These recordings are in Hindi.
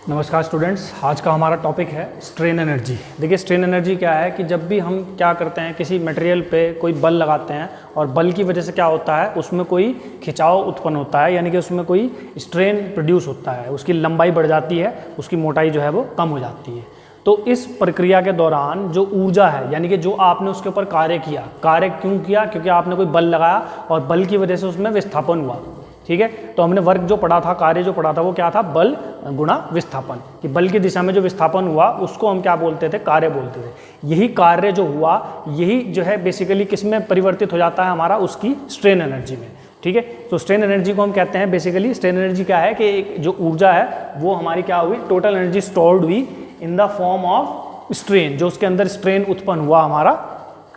नमस्कार स्टूडेंट्स, आज का हमारा टॉपिक है स्ट्रेन एनर्जी। देखिए स्ट्रेन एनर्जी क्या है कि जब भी हम क्या करते हैं, किसी मटेरियल पे कोई बल लगाते हैं और बल की वजह से क्या होता है, उसमें कोई खिंचाव उत्पन्न होता है, यानी कि उसमें कोई स्ट्रेन प्रोड्यूस होता है, उसकी लंबाई बढ़ जाती है, उसकी मोटाई जो है वो कम हो जाती है। तो इस प्रक्रिया के दौरान जो ऊर्जा है, यानी कि जो आपने उसके ऊपर कार्य किया, कार्य क्यों किया? क्योंकि आपने कोई बल लगाया और बल की वजह से उसमें विस्थापन हुआ। ठीक है, तो हमने वर्क जो पढ़ा था, कार्य जो पढ़ा था, वो क्या था? बल गुणा विस्थापन। कि बल की दिशा में जो विस्थापन हुआ उसको हम क्या बोलते थे? कार्य बोलते थे। यही कार्य जो हुआ, यही जो है बेसिकली किस में परिवर्तित हो जाता है हमारा? उसकी स्ट्रेन एनर्जी में। ठीक है, तो स्ट्रेन एनर्जी को हम कहते हैं बेसिकली, स्ट्रेन एनर्जी क्या है कि एक जो ऊर्जा है वो हमारी क्या हुई? टोटल एनर्जी स्टोर्ड हुई in the form of strain. जो उसके अंदर स्ट्रेन उत्पन्न हुआ हमारा,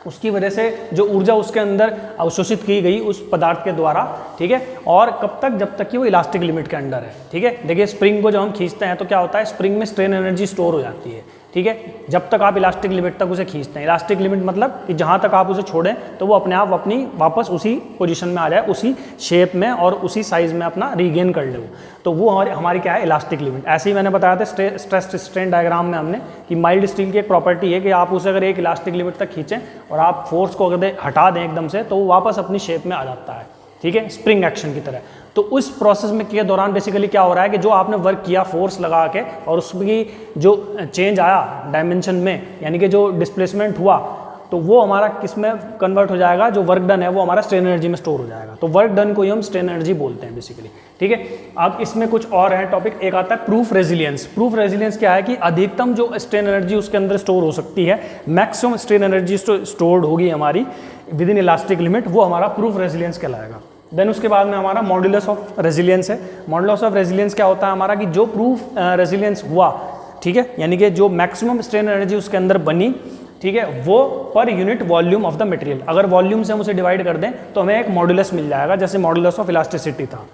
उसकी वजह से जो ऊर्जा उसके अंदर अवशोषित की गई उस पदार्थ के द्वारा। ठीक है, और कब तक? जब तक कि वो इलास्टिक लिमिट के अंडर है। ठीक है, देखिए स्प्रिंग को जब हम खींचते हैं तो क्या होता है? स्प्रिंग में स्ट्रेन एनर्जी स्टोर हो जाती है। ठीक है, जब तक आप इलास्टिक लिमिट तक उसे खींचते हैं। इलास्टिक लिमिट मतलब कि जहाँ तक आप उसे छोड़ें तो वो अपने आप अपनी वापस उसी पोजीशन में आ जाए, उसी शेप में और उसी साइज में अपना रीगेन कर ले वो। तो वो हमारी क्या है? Elastic limit. ऐसे ही मैंने बताया था स्ट्रेस स्ट्रेन डायग्राम में हमने कि माइल्ड स्टील की एक प्रॉपर्टी है कि आप उसे अगर एक इलास्टिक लिमिट तक खींचें और आप फोर्स को अगर हटा दें एकदम से, तो वो वापस अपनी शेप में आ जाता है। ठीक है, स्प्रिंग एक्शन की तरह। तो उस प्रोसेस में के दौरान बेसिकली क्या हो रहा है कि जो आपने वर्क किया फोर्स लगा के और उसकी जो चेंज आया डायमेंशन में, यानी कि जो डिस्प्लेसमेंट हुआ, तो वो हमारा किस में कन्वर्ट हो जाएगा? जो वर्क डन है वो हमारा स्ट्रेन एनर्जी में स्टोर हो जाएगा। तो वर्क डन को ही हम स्ट्रेन एनर्जी बोलते हैं बेसिकली। ठीक है, अब इसमें कुछ और है टॉपिक। एक आता है प्रूफ रेजिलियंस। प्रूफ रेजिलियंस क्या है कि अधिकतम जो स्ट्रेन एनर्जी उसके अंदर स्टोर हो सकती है, मैक्सिमम स्ट्रेन एनर्जी स्टोर्ड होगी हमारी विद इन इलास्टिक लिमिट, वो हमारा प्रूफ रेजिलियंस कहलाएगा। देन उसके बाद में हमारा मॉड्यूलस ऑफ रेजिलियंस है। मॉड्यूलस ऑफ रेजिलियंस क्या होता है हमारा? कि जो प्रूफ रेजिलियंस हुआ, ठीक है, यानी कि जो मैक्सिमम स्ट्रेन एनर्जी उसके अंदर बनी, ठीक है, वो per unit volume of the material. अगर वॉल्यूम से हम उसे डिवाइड कर दें तो हमें एक मॉड्यूलस मिल जाएगा, जैसे मॉड्यूलस ऑफ इलास्टिसिटी था।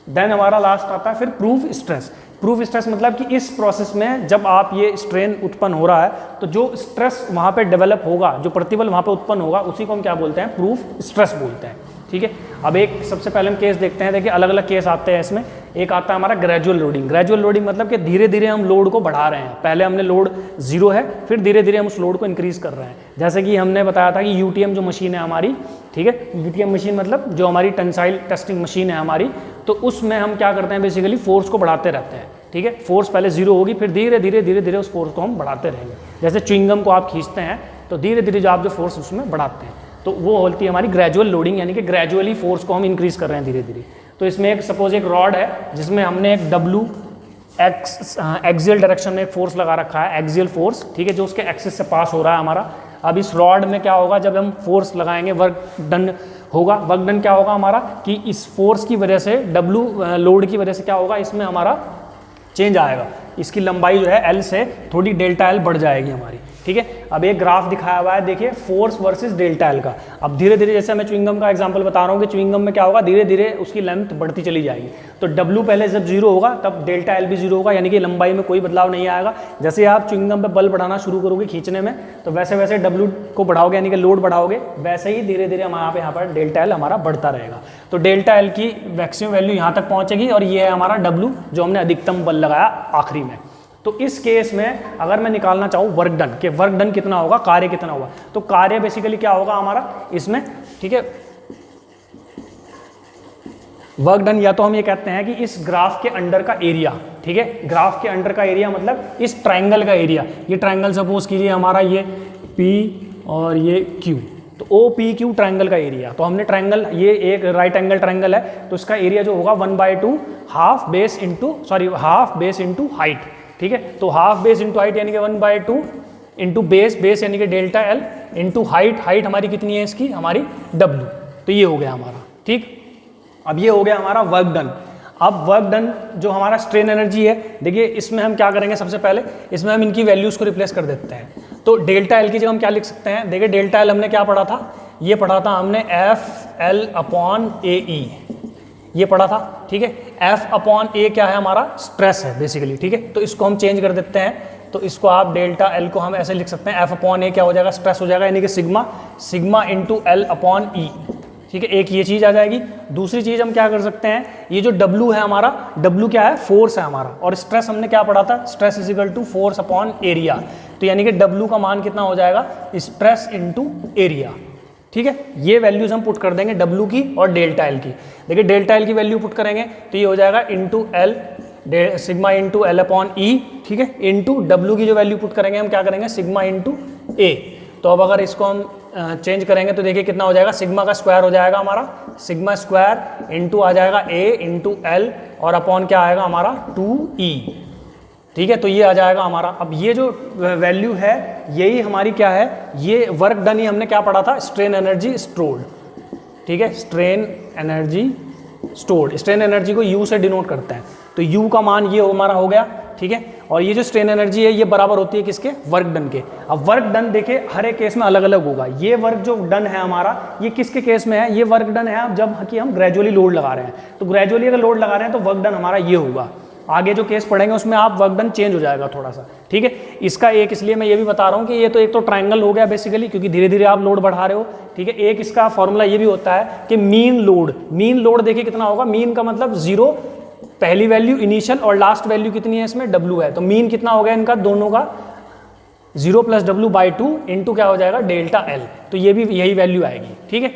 देन हमारा लास्ट आता है फिर प्रूफ स्ट्रेस। प्रूफ स्ट्रेस मतलब कि इस प्रोसेस में जब आप ये स्ट्रेन उत्पन्न हो रहा है तो जो स्ट्रेस वहाँ पे डेवलप होगा, जो प्रतिबल वहाँ पे उत्पन्न होगा, उसी को हम क्या बोलते हैं? प्रूफ स्ट्रेस बोलते हैं। ठीक है, अब एक सबसे पहले हम केस देखते हैं। देखिए अलग अलग केस आते हैं इसमें। एक आता है हमारा ग्रेजुअल लोडिंग। ग्रेजुअल लोडिंग मतलब कि धीरे धीरे हम लोड को बढ़ा रहे हैं। पहले हमने लोड 0 है, फिर धीरे धीरे हम उस लोड को इंक्रीज कर रहे हैं। जैसे कि हमने बताया था कि यूटीएम जो मशीन है हमारी, ठीक है, यूटीएम मशीन मतलब जो हमारी टेंसाइल टेस्टिंग मशीन है हमारी, तो उसमें हम क्या करते हैं? बेसिकली फोर्स को बढ़ाते रहते हैं। ठीक है, फोर्स पहले 0 होगी, फिर धीरे धीरे उस फोर्स को हम बढ़ाते रहेंगे। जैसे च्युइंगम को आप खींचते हैं तो धीरे धीरे जो आप जो फोर्स उसमें बढ़ाते हैं, तो वो होती है हमारी ग्रेजुअल लोडिंग, यानी कि ग्रेजुअली फोर्स को हम इंक्रीज कर रहे हैं धीरे धीरे। तो इसमें एक सपोज एक रॉड है जिसमें हमने एक डब्ल्यू एक्सियल डायरेक्शन में एक फोर्स लगा रखा है, एक्सियल फोर्स, ठीक है, जो उसके एक्सिस से पास हो रहा है हमारा। अब इस रॉड में क्या होगा? जब हम फोर्स लगाएंगे, वर्क डन होगा। वर्क डन क्या होगा हमारा? कि इस फोर्स की वजह से, डब्ल्यू लोड की वजह से क्या होगा? इसमें हमारा चेंज आएगा। इसकी लंबाई जो है एल से थोड़ी डेल्टा एल बढ़ जाएगी हमारी। ठीक है, अब एक ग्राफ दिखाया हुआ है, देखिए फोर्स वर्सेस डेल्टा एल का। अब धीरे धीरे, जैसे मैं च्युइंगम का एग्जांपल बता रहा हूँ कि च्युइंगम में क्या होगा? धीरे धीरे उसकी लेंथ बढ़ती चली जाएगी। तो डब्ल्यू पहले जब 0 होगा तब डेल्टा एल भी 0 होगा, यानी कि लंबाई में कोई बदलाव नहीं आएगा। जैसे आप च्युइंगम पे बल बढ़ाना शुरू करोगे खींचने में, तो वैसे वैसे डब्ल्यू को बढ़ाओगे, यानी कि लोड बढ़ाओगे, वैसे ही धीरे धीरे हमारे यहाँ पर डेल्टा एल हमारा बढ़ता रहेगा। तो डेल्टा एल की मैक्सिमम वैल्यू यहाँ तक पहुँचेगी और ये है हमारा डब्ल्यू जो हमने अधिकतम बल लगाया आखिरी में। तो इस केस में अगर मैं निकालना चाहूँ वर्क डन, कि वर्क डन कितना होगा, कार्य कितना होगा, तो कार्य बेसिकली क्या होगा हमारा इसमें? ठीक है, वर्क डन या तो हम ये कहते हैं कि इस ग्राफ के अंडर का एरिया, ठीक है, ग्राफ के अंडर का एरिया मतलब इस ट्राइंगल का एरिया। ये ट्राइंगल सपोज कीजिए हमारा ये P और ये Q, तो OPQ ट्राइंगल का एरिया। तो हमने ट्राइंगल, ये एक राइट एंगल ट्राइंगल है, तो इसका एरिया जो होगा 1/2 हाफ बेस इंटू हाइट। ठीक है, तो हाफ बेस इंटू हाइट यानी कि 1/2 इंटू बेस यानी कि डेल्टा एल इंटू हाइट हमारी कितनी है इसकी? हमारी W। तो ये हो गया हमारा। ठीक, अब ये हो गया हमारा वर्क डन। अब वर्क डन जो हमारा स्ट्रेन एनर्जी है, देखिए इसमें हम क्या करेंगे? सबसे पहले इसमें हम इनकी वैल्यूज को रिप्लेस कर देते हैं। तो डेल्टा एल की जगह हम क्या लिख सकते हैं? देखिए डेल्टा एल हमने क्या पढ़ा था? ये पढ़ा था हमने FL/AE, ये पढ़ा था। ठीक है, F/A क्या है हमारा? स्ट्रेस है बेसिकली। ठीक है, तो इसको हम चेंज कर देते हैं। तो इसको आप डेल्टा एल को हम ऐसे लिख सकते हैं, F/A क्या हो जाएगा? स्ट्रेस हो जाएगा, यानी कि सिग्मा इंटू L/E। ठीक है, एक ये चीज़ आ जाएगी। दूसरी चीज़ हम क्या कर सकते हैं, ये जो W है हमारा, W क्या है, फोर्स है हमारा, और स्ट्रेस हमने क्या पढ़ा था, stress is equal to force upon area. तो यानी कि W का मान कितना हो जाएगा, स्ट्रेस इंटू एरिया। ठीक है, ये वैल्यूज हम पुट कर देंगे W की और डेल्टा L की। देखिए डेल्टा L की वैल्यू पुट करेंगे तो ये हो जाएगा into L sigma into L upon E। ठीक है, इंटू W की जो वैल्यू पुट करेंगे हम क्या करेंगे, सिग्मा इंटू A। तो अब अगर इसको हम चेंज करेंगे तो देखिए कितना हो जाएगा, सिग्मा का स्क्वायर हो जाएगा हमारा, सिग्मा स्क्वायर इंटू आ जाएगा A इंटू L और अपॉन क्या आएगा हमारा 2E। ठीक है, तो ये आ जाएगा हमारा। अब ये जो वैल्यू है यही हमारी क्या है, ये वर्क डन ही हमने क्या पढ़ा था, स्ट्रेन एनर्जी स्टोर्ड। ठीक है, strain energy stored, strain energy को U से डिनोट करते हैं, तो U का मान ये हमारा हो गया। ठीक है, और ये जो स्ट्रेन एनर्जी है ये बराबर होती है किसके, वर्क डन के। अब वर्क डन देखिए हर एक केस में अलग अलग होगा। ये वर्क जो डन है हमारा ये किसके केस में है, ये वर्क डन है जब कि हम ग्रेजुअली लोड लगा रहे हैं। तो ग्रेजुअली अगर लोड लगा रहे हैं तो वर्क डन हमारा ये होगा। आगे जो केस पढ़ेंगे उसमें आप वर्क डन चेंज हो जाएगा थोड़ा सा। ठीक है, इसका एक इसलिए मैं ये भी बता रहा हूँ कि ये तो एक तो ट्रायंगल हो गया बेसिकली, क्योंकि धीरे धीरे आप लोड बढ़ा रहे हो। ठीक है, एक इसका फॉर्मूला ये भी होता है कि मीन लोड देखिए कितना होगा, मीन का मतलब जीरो, पहली वैल्यू इनिशियल और लास्ट वैल्यू कितनी है इसमें, W है। तो मीन कितना हो गया इनका दोनों का, 0 + W/2 इंटू क्या हो जाएगा, डेल्टा L। तो ये भी यही वैल्यू आएगी। ठीक है,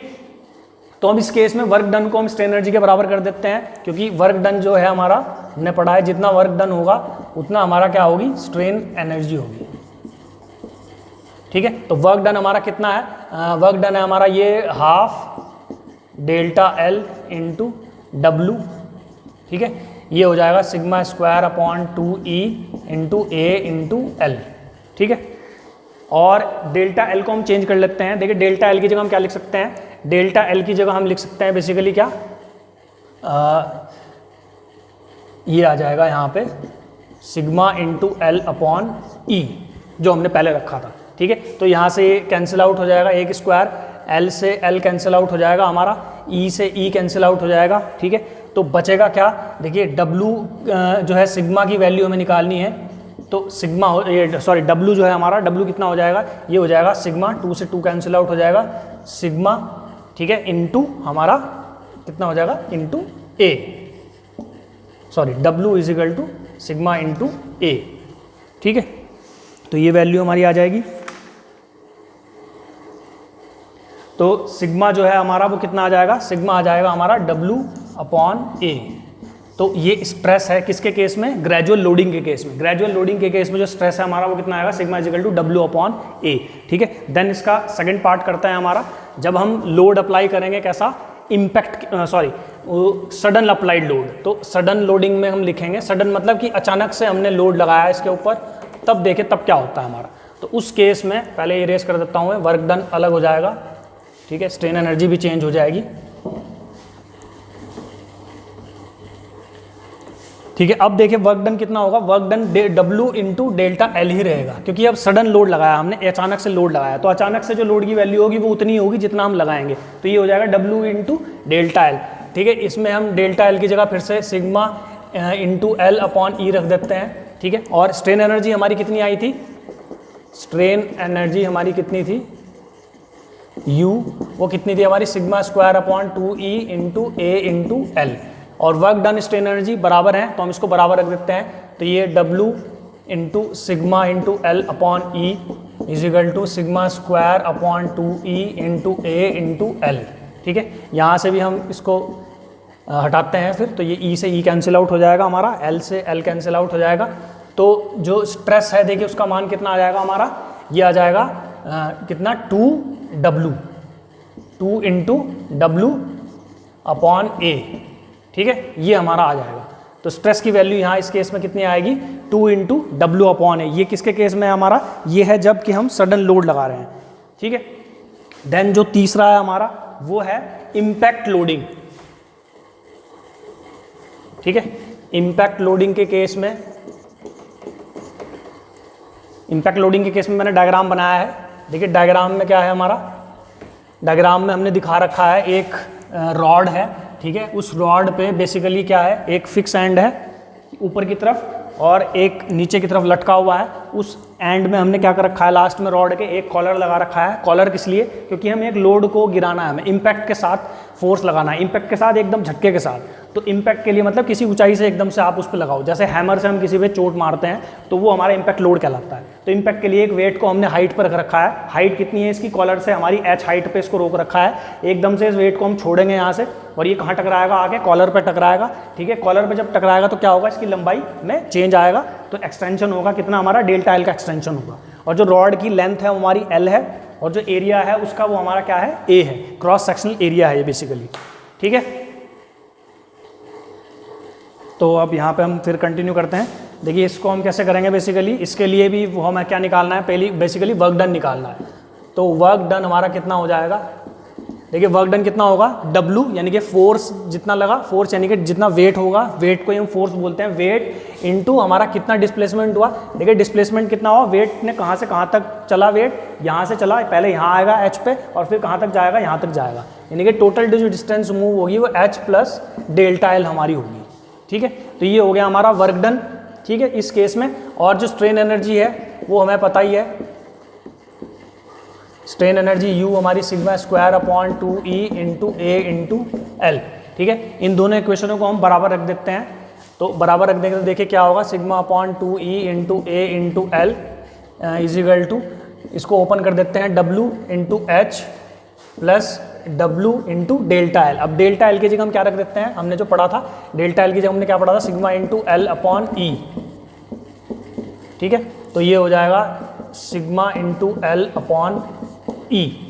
तो हम इस केस में वर्क डन को हम स्ट्रेन एनर्जी के बराबर कर देते हैं, क्योंकि वर्क डन जो है हमारा हमने पढ़ा है, जितना वर्क डन होगा उतना हमारा क्या होगी, स्ट्रेन एनर्जी होगी। ठीक है, तो वर्क डन हमारा कितना है, वर्क डन है हमारा ये half delta L into W। ठीक है, ये हो जाएगा sigma square upon 2E into A into L। ठीक है, और डेल्टा L को हम चेंज कर लेते हैं। देखिए डेल्टा L की जगह हम क्या लिख सकते हैं, डेल्टा L की जगह हम लिख सकते हैं बेसिकली क्या, ये आ जाएगा यहाँ पे sigma into L upon E जो हमने पहले रखा था। ठीक है, तो यहाँ से ये कैंसिल आउट हो जाएगा, एक स्क्वायर, L से L कैंसिल आउट हो जाएगा हमारा, E से E कैंसिल आउट हो जाएगा। ठीक है, तो बचेगा क्या, देखिए W जो है सिग्मा की वैल्यू हमें निकालनी है, तो सिग्मा W जो है हमारा, W कितना हो जाएगा, ये हो जाएगा सिग्मा, 2 से 2 कैंसिल आउट हो जाएगा, सिग्मा। ठीक है, इंटू हमारा कितना हो जाएगा, into A, W is equal to sigma into A। ठीक है, तो ये वैल्यू हमारी आ जाएगी। तो सिग्मा जो है हमारा वो कितना आ जाएगा, सिग्मा आ जाएगा हमारा W अपॉन A। तो ये स्ट्रेस है किसके केस में, ग्रेजुअल लोडिंग के केस में। ग्रेजुअल लोडिंग के केस में जो स्ट्रेस है हमारा वो कितना आएगा, sigma is equal to W upon A। ठीक है, देन इसका सेकंड पार्ट करता है हमारा, जब हम लोड अप्लाई करेंगे कैसा, इम्पैक्ट सडन अप्लाइड लोड। तो सडन लोडिंग में हम लिखेंगे, सडन मतलब कि अचानक से हमने लोड लगाया इसके ऊपर, तब देखें तब क्या होता है हमारा। तो उस केस में पहले इरेज कर देता हूँ मैं, वर्क डन अलग हो जाएगा। ठीक है, स्ट्रेन एनर्जी भी चेंज हो जाएगी। ठीक है, अब देखिए वर्क डन कितना होगा, work done W into delta L ही रहेगा, क्योंकि अब सडन लोड लगाया हमने, अचानक से लोड लगाया, तो अचानक से जो लोड की वैल्यू होगी वो उतनी होगी जितना हम लगाएंगे। तो ये हो जाएगा W इंटू डेल्टा L। ठीक है, इसमें हम डेल्टा L की जगह फिर से sigma into L upon E रख देते हैं। ठीक है, और स्ट्रेन एनर्जी हमारी कितनी आई थी, स्ट्रेन एनर्जी हमारी कितनी थी, U वो कितनी थी हमारी, sigma square upon 2E into A into L। और वर्क डन स्ट्रेन एनर्जी बराबर है, तो हम इसको बराबर रख देते हैं। तो ये W into sigma into L upon E is equal to sigma square upon 2E into A into L। ठीक है, यहाँ से भी हम इसको हटाते हैं फिर, तो ये E से E कैंसिल आउट हो जाएगा हमारा, L से L कैंसिल आउट हो जाएगा। तो जो स्ट्रेस है देखिए उसका मान कितना आ जाएगा हमारा, ये आ जाएगा कितना, 2 इंटू W अपॉन A। ठीक है, ये हमारा आ जाएगा। तो स्ट्रेस की वैल्यू यहाँ इस केस में कितनी आएगी, 2 इंटू W अपॉन A। ये किसके केस में है हमारा, ये है जब कि हम सडन लोड लगा रहे हैं। ठीक है, देन जो तीसरा है हमारा वो है इम्पैक्ट लोडिंग। ठीक है, इम्पैक्ट लोडिंग के केस में, इम्पैक्ट लोडिंग के केस में मैंने डायग्राम बनाया है। देखिए डायग्राम में क्या है हमारा, डायग्राम में हमने दिखा रखा है एक रॉड है। ठीक है, उस रॉड पे बेसिकली क्या है, एक फिक्स एंड है ऊपर की तरफ और एक नीचे की तरफ लटका हुआ है। उस एंड में हमने क्या कर रखा है, लास्ट में रॉड के एक कॉलर लगा रखा है। कॉलर किस लिए, क्योंकि हमें एक लोड को गिराना है, हमें इम्पैक्ट के साथ फोर्स लगाना है इम्पैक्ट के साथ, एकदम झटके के साथ। तो इम्पैक्ट के लिए मतलब किसी ऊंचाई से एकदम से आप उस पर लगाओ, जैसे हैमर से हम किसी पे चोट मारते हैं तो वो हमारा इम्पैक्ट लोड कहलाता है। तो इम्पैक्ट के लिए एक वेट को हमने हाइट पर रख रखा है। हाइट कितनी है इसकी, कॉलर से हमारी एच हाइट पे इसको रोक रखा है। एकदम से इस वेट को हम छोड़ेंगे यहाँ से और ये कहाँ टकराएगा, आगे कॉलर पर टकराएगा। ठीक है, कॉलर पर जब टकराएगा तो क्या होगा, इसकी लंबाई में चेंज आएगा, तो एक्सटेंशन होगा कितना, हमारा डेल्टा एल का एक्सटेंशन होगा। और जो रॉड की लेंथ है वो हमारी एल है और जो एरिया है उसका वो हमारा क्या है, ए है। क्रॉस सेक्शनल एरिया है ये बेसिकली। ठीक है, तो अब यहाँ पे हम फिर कंटिन्यू करते हैं। देखिए इसको हम कैसे करेंगे, बेसिकली इसके लिए भी वो हमें क्या निकालना है, पहली बेसिकली वर्क डन निकालना है। तो वर्क डन हमारा कितना हो जाएगा, देखिए वर्क डन कितना होगा, W यानी कि फोर्स जितना लगा, फोर्स यानी कि जितना वेट होगा, वेट को ही हम फोर्स बोलते हैं, वेट इनटू हमारा कितना डिस्प्लेसमेंट हुआ। देखिए डिस्प्लेसमेंट कितना हुआ, वेट ने कहाँ से कहाँ तक चला, वेट यहाँ से चला, पहले यहाँ आएगा H पे और फिर कहाँ तक जाएगा, यहाँ तक जाएगा, यानी कि टोटल जो डिस्टेंस मूव होगी वो H प्लस डेल्टा एल हमारी होगी। ठीक है, तो ये हो गया हमारा वर्क डन। ठीक है, इस केस में। और जो स्ट्रेन एनर्जी है वो हमें पता ही है, स्ट्रेन एनर्जी U हमारी sigma square upon 2E into A into L. ठीक है, इन दोनों इक्वेशनों को हम बराबर रख देते हैं। तो बराबर रख देंगे तो देखिए क्या होगा, sigma upon 2E into A into L is equal to, इसको ओपन कर देते हैं, W into H plus W into delta L. अब डेल्टा एल की जगह हम क्या रख देते हैं, हमने जो पढ़ा था डेल्टा एल की जगह हमने क्या पढ़ा था, सिग्मा इंटू एल अपॉन ई। ठीक है, तो ये हो जाएगा सिग्मा इंटू एल अपॉन ई।